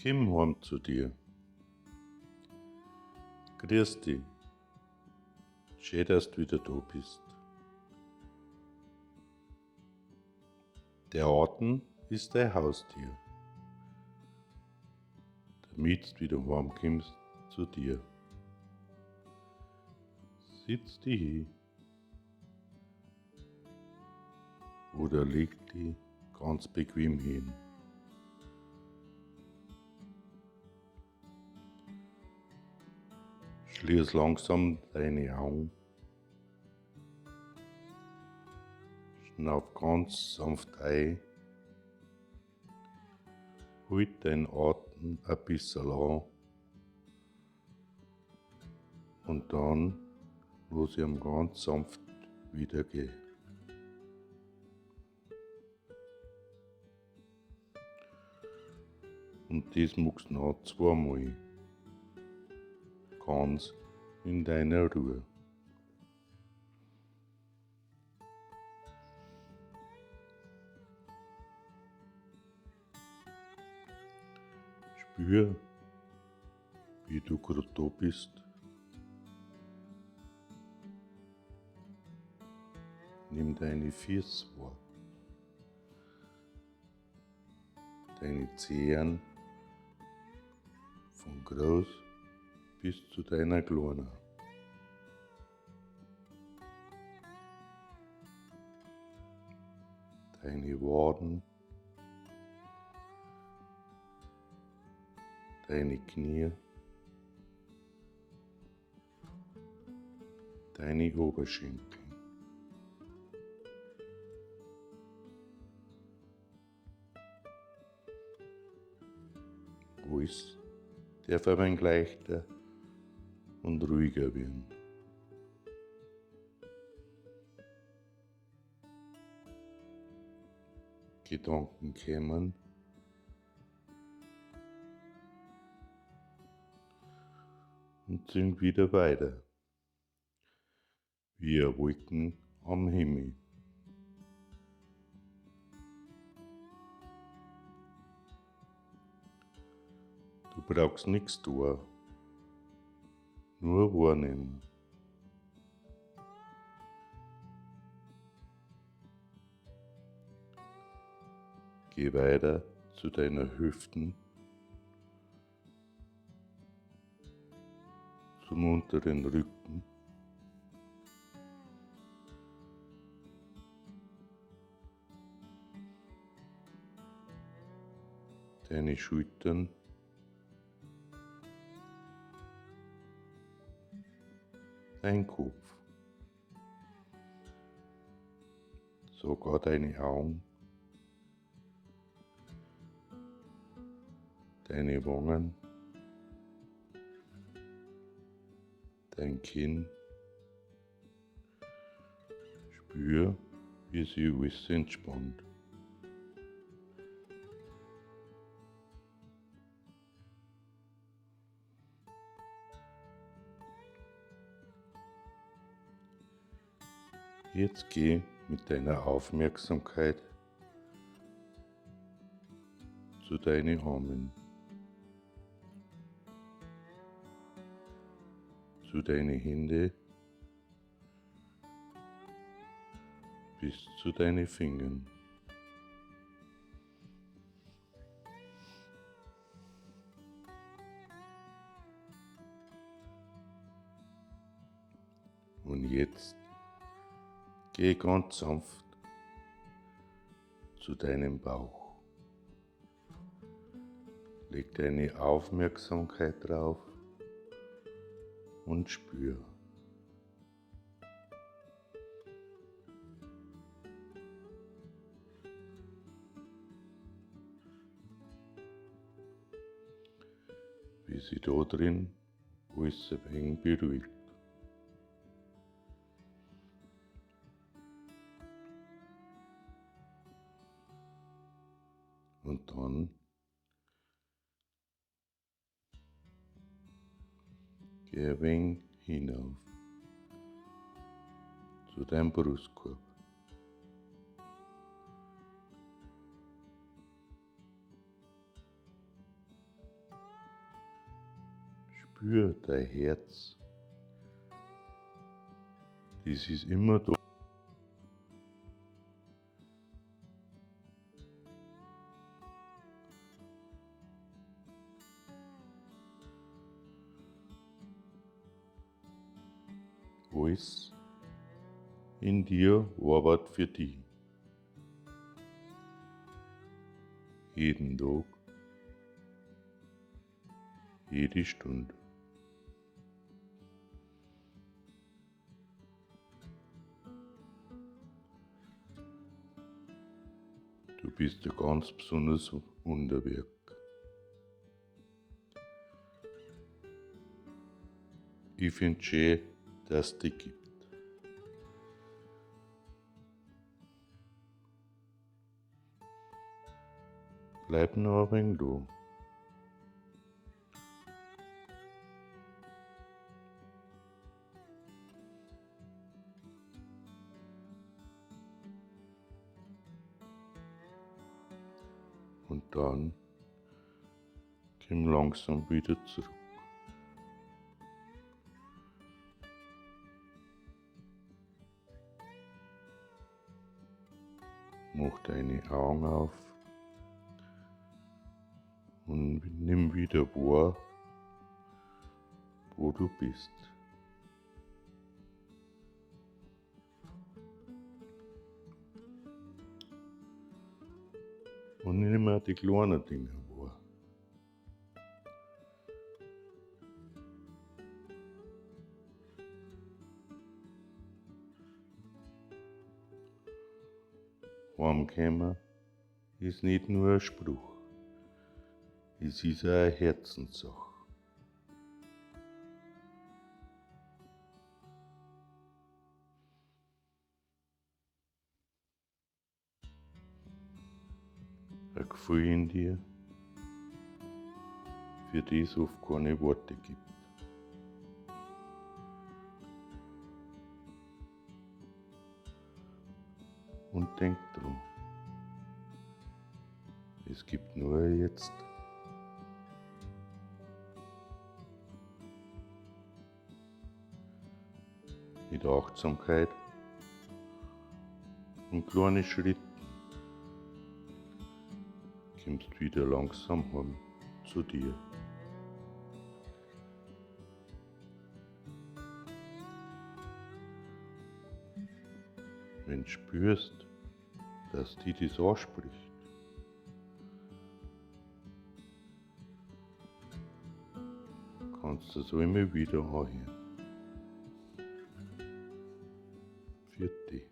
Komm heim zu dir. Grüß dich. Schön, dass du wieder da bist. Der Atem ist dein Haustier, damit du wieder heimkommst zu dir. Sitz dich hin oder leg dich ganz bequem hin. Schließ langsam deine Augen, schnauf ganz sanft ein, halt deinen Atem ein bisschen an und dann lass ihn ganz sanft wieder gehen. Und das machst du noch zweimal, ganz in deiner Ruhe. Spür, wie du gerade da bist. Nimm deine Füße wahr, deine Zehen von groß bis zu deiner Kleinen. Deine Waden, deine Knie, deine Oberschenkel. Alles darf ein wenig leichter und ruhiger werden. Gedanken kommen und sind wieder weiter, wie Wolken am Himmel. Du brauchst nichts tun, nur wahrnehmen. Geh weiter zu deiner Hüften, zum unteren Rücken, deine Schultern, dein Kopf, sogar deine Augen, deine Wangen, dein Kinn. Spür, wie sich alles entspannt. Jetzt geh mit deiner Aufmerksamkeit zu deinen Armen, zu deinen Händen bis zu deinen Fingern. Und jetzt geh ganz sanft zu deinem Bauch. Leg deine Aufmerksamkeit drauf und spür. Wie sich da drin alles ein wenig beruhigt. Und dann geh ein wenig hinauf zu deinem Brustkorb. spür dein Herz. Das ist immer da. Alles in dir arbeitet für dich. Jeden Tag, jede Stunde. Du bist ein ganz besonderes Wunderwerk. Ich finde schön, dass es dich gibt. Bleib noch ein wenig da. Und dann komm langsam wieder zurück. Mach deine Augen auf und nimm wieder wahr, wo du bist. Und nimm auch die kleinen Dinge wahr. Heimkommen ist nicht nur ein Spruch, es ist auch eine Herzenssache. Ein Gefühl in dir, für das es oft keine Worte gibt. Und denk dran, es gibt nur jetzt. Mit Achtsamkeit und kleinen Schritten kommst du wieder langsam heim zu dir. Wenn du spürst, dass dich das anspricht, kannst du es immer wieder anhören. Für dich.